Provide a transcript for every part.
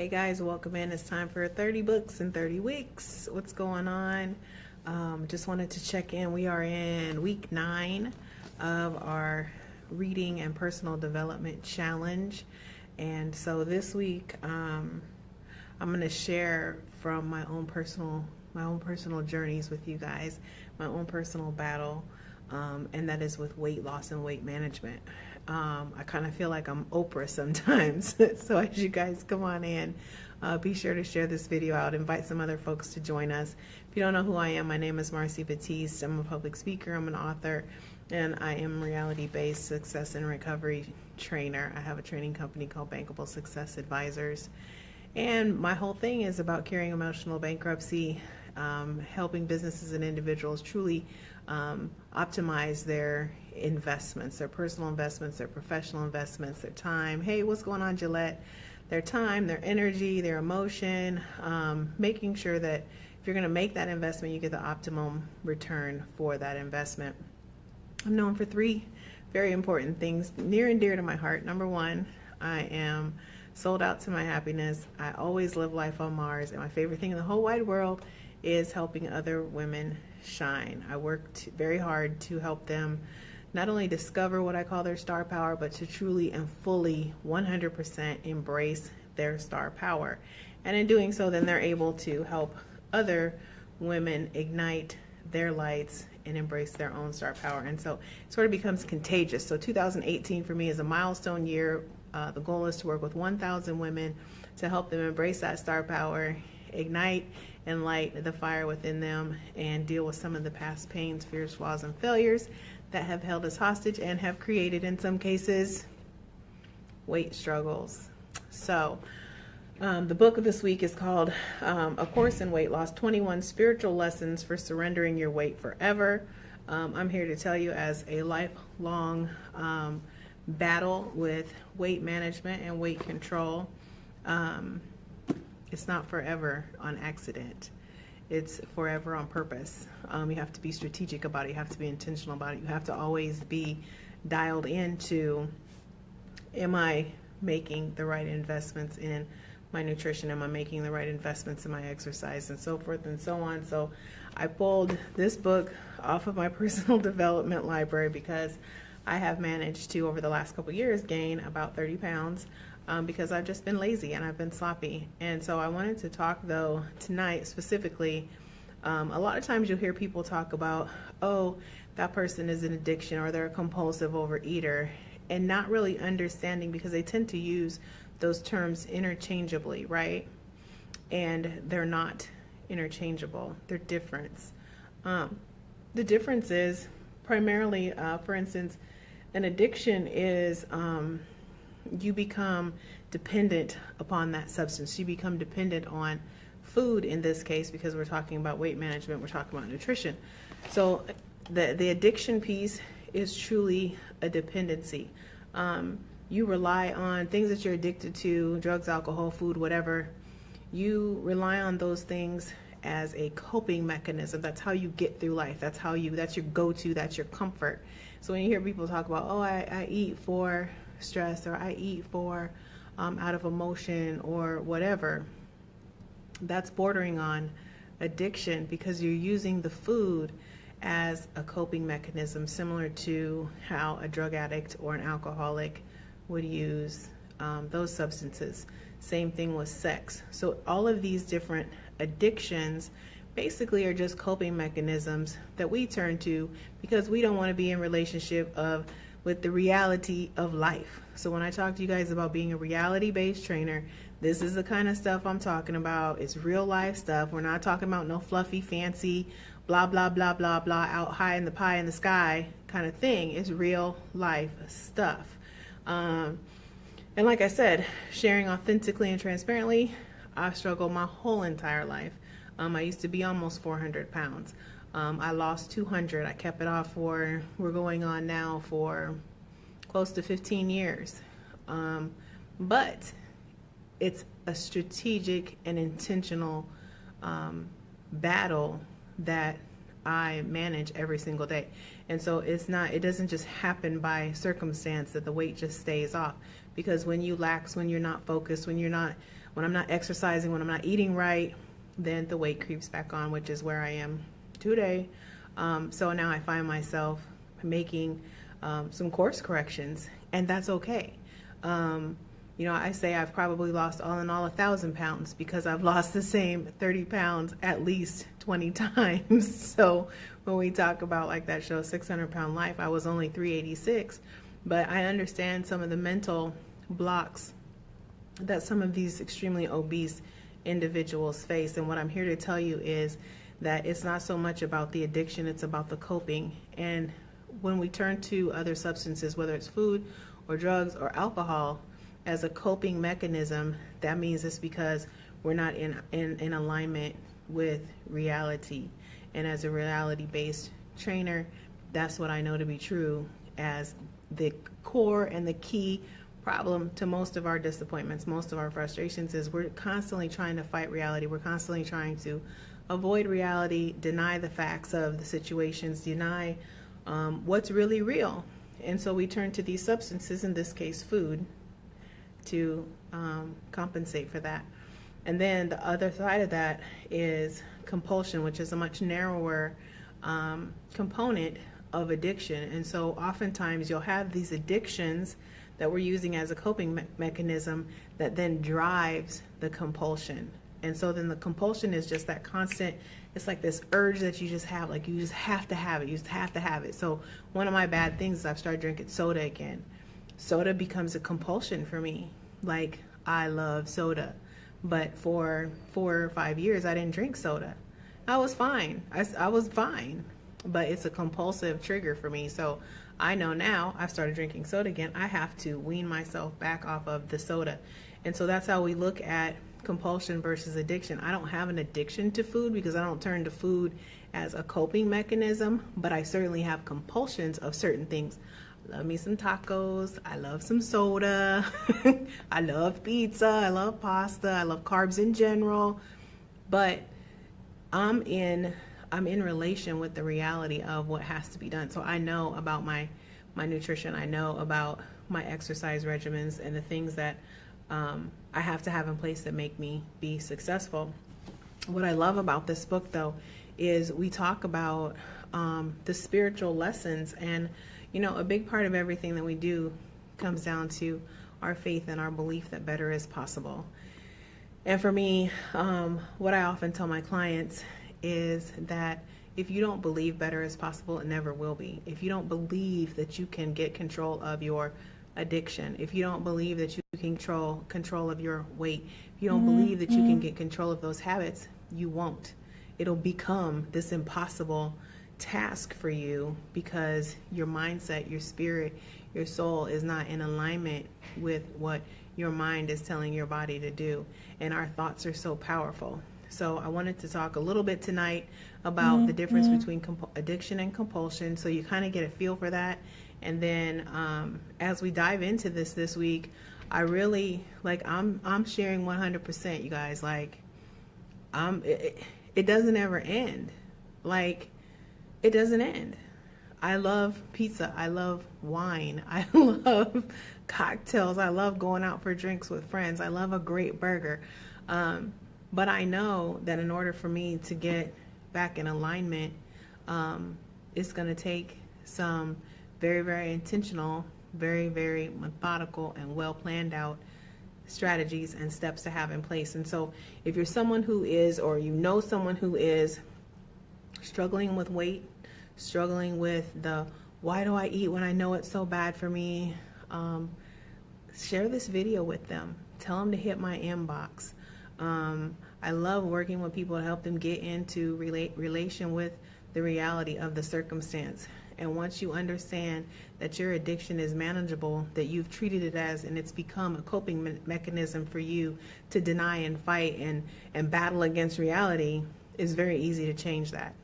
Hey guys, welcome in. It's time for 30 books in 30 weeks. What's going on? Just wanted to check in. We are in week 9 of our reading and personal development challenge. And so this week, I'm going to share from my own personal journeys with you guys, my own personal battle, and that is with weight loss and weight management. I kind of feel like I'm Oprah sometimes. So as you guys come on in, be sure to share this video out. Invite some other folks to join us. If you don't know who I am, my name is Marcy Batiste. I'm a public speaker. I'm an author, and I am reality-based success and recovery trainer. I have a training company called Bankable Success Advisors. And my whole thing is about curing emotional bankruptcy, helping businesses and individuals truly optimize their investments, their personal investments, their professional investments, their time. Hey, what's going on, Gillette? Their time, their energy, their emotion, making sure that if you're going to make that investment, you get the optimum return for that investment. I'm known for 3 very important things near and dear to my heart. Number 1, I am sold out to my happiness. I always live life on Mars, and my favorite thing in the whole wide world is helping other women shine. I worked very hard to help them not only discover what I call their star power, but to truly and fully 100% embrace their star power. And in doing so, then they're able to help other women ignite their lights and embrace their own star power. And so it sort of becomes contagious. So 2018 for me is a milestone year. The goal is to work with 1,000 women to help them embrace that star power, ignite and light the fire within them, and deal with some of the past pains, fears, flaws, and failures that have held us hostage and have created, in some cases, weight struggles. So the book of this week is called A Course in Weight Loss, 21 Spiritual Lessons for Surrendering Your Weight Forever. I'm here to tell you, as a lifelong battle with weight management and weight control, it's not forever on accident. It's forever on purpose. You have to be strategic about it. You have to be intentional about it. You have to always be dialed into, am I making the right investments in my nutrition? Am I making the right investments in my exercise, and so forth and so on? So I pulled this book off of my personal development library because I have managed to, over the last couple years, gain about 30 pounds because I've just been lazy and I've been sloppy. And so I wanted to talk, though, tonight specifically. A lot of times you'll hear people talk about, oh, that person is an addiction or they're a compulsive overeater, and not really understanding, because they tend to use those terms interchangeably, right? And they're not interchangeable. They're different. The difference is primarily, for instance, an addiction is you become dependent upon that substance. You become dependent on food in this case, because we're talking about weight management, we're talking about nutrition. So the addiction piece is truly a dependency. You rely on things that you're addicted to, drugs, alcohol, food, whatever. You rely on those things as a coping mechanism. That's how you get through life. That's your go-to, that's your comfort. So when you hear people talk about, oh, I eat for stress, or I eat for out of emotion or whatever, that's bordering on addiction, because you're using the food as a coping mechanism, similar to how a drug addict or an alcoholic would use those substances. Same thing with sex. So all of these different addictions basically are just coping mechanisms that we turn to because we don't want to be in relationship with the reality of life. So when I talk to you guys about being a reality-based trainer, this is the kind of stuff I'm talking about. It's real life stuff. We're not talking about no fluffy, fancy, blah, blah, blah, blah, blah, out high in the pie in the sky kind of thing. It's real life stuff. And like I said, sharing authentically and transparently, I've struggled my whole entire life. I used to be almost 400 pounds. I lost 200. I kept it off we're going on now for close to 15 years. But it's a strategic and intentional battle that I manage every single day. And so it doesn't just happen by circumstance that the weight just stays off. because when you lax, when you're not focused, when I'm not exercising, when I'm not eating right, then the weight creeps back on, which is where I am today. So now I find myself making some course corrections, and that's okay. I say I've probably lost all in all 1,000 pounds because I've lost the same 30 pounds at least 20 times. So when we talk about, like that show, 600-Pound Life, I was only 386, but I understand some of the mental blocks that some of these extremely obese individuals face. And what I'm here to tell you is that it's not so much about the addiction, it's about the coping. And when we turn to other substances, whether it's food or drugs or alcohol, as a coping mechanism, that means it's because we're not in alignment with reality. And as a reality-based trainer, that's what I know to be true as the core and the key problem to most of our disappointments, most of our frustrations, is we're constantly trying to fight reality. We're constantly trying to avoid reality, deny the facts of the situations, deny what's really real. And so we turn to these substances, in this case food, to compensate for that. And then the other side of that is compulsion, which is a much narrower component of addiction. And so oftentimes you'll have these addictions that we're using as a coping mechanism that then drives the compulsion. And so then the compulsion is just that constant, it's like this urge that you just have, like you just have to have it, you just have to have it. So one of my bad things is I've started drinking soda again. Soda becomes a compulsion for me. Like, I love soda, but for 4 or 5 years I didn't drink soda. I was fine. I was fine, but it's a compulsive trigger for me. So I know now I've started drinking soda again. I have to wean myself back off of the soda. And so that's how we look at compulsion versus addiction. I don't have an addiction to food because I don't turn to food as a coping mechanism, but I certainly have compulsions of certain things. I love me some tacos. I love some soda. I love pizza. I love pasta. I love carbs in general. But I'm in relation with the reality of what has to be done. So I know about my nutrition. I know about my exercise regimens and the things that I have to have in place that make me be successful. What I love about this book, though, is we talk about the spiritual lessons. And a big part of everything that we do comes down to our faith and our belief that better is possible. And for me, what I often tell my clients is that if you don't believe better is possible, it never will be. If you don't believe that you can get control of your addiction, if you don't believe that you can control of your weight, if you don't believe that you can get control of those habits, you won't. It'll become this impossible task for you because your mindset, your spirit, your soul is not in alignment with what your mind is telling your body to do. And our thoughts are so powerful. So I wanted to talk a little bit tonight about the difference between addiction and compulsion, so you kind of get a feel for that. And then as we dive into this week, I really I'm sharing 100%, you guys. It doesn't ever end. It doesn't end. I love pizza. I love wine. I love cocktails. I love going out for drinks with friends. I love a great burger. But I know that in order for me to get back in alignment, it's going to take some very, very intentional, very, very methodical and well planned out strategies and steps to have in place. And so if you're someone who is, or someone who is struggling with weight, struggling with the why do I eat when I know it's so bad for me, share this video with them. Tell them to hit my inbox. I love working with people to help them get into relation with the reality of the circumstance. And once you understand that your addiction is manageable, that you've treated it as, and it's become a coping mechanism for you to deny and fight and battle against reality, it's very easy to change that.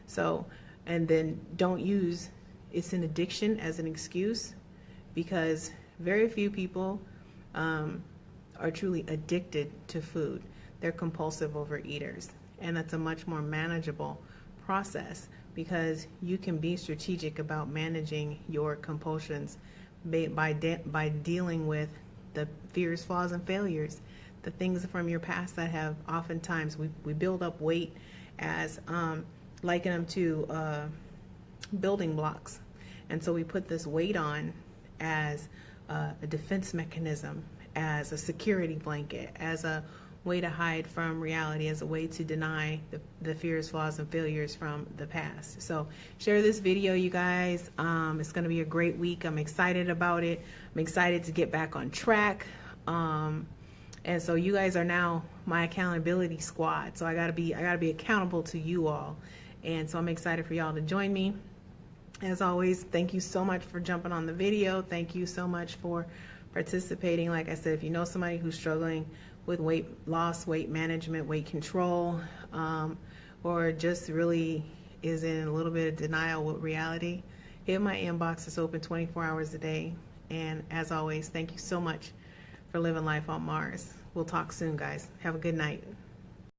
So, and then don't use it's an addiction as an excuse, because very few people are truly addicted to food. They're compulsive overeaters, and that's a much more manageable process because you can be strategic about managing your compulsions by dealing with the fears, flaws, and failures, the things from your past that have oftentimes we build up weight as liken them to building blocks. And so we put this weight on as a defense mechanism, as a security blanket, as a way to hide from reality, as a way to deny the fears, flaws, and failures from the past. So share this video, you guys. It's going to be a great week. I'm excited about it. I'm excited to get back on track. And so you guys are now my accountability squad. So I gotta be accountable to you all. And so I'm excited for y'all to join me. As always, thank you so much for jumping on the video. Thank you so much for participating. Like I said, if you know somebody who's struggling with weight loss, weight management, weight control, or just really is in a little bit of denial with reality, hit my inbox. It's open 24 hours a day. And as always, thank you so much for living life on Mars. We'll talk soon, guys. Have a good night.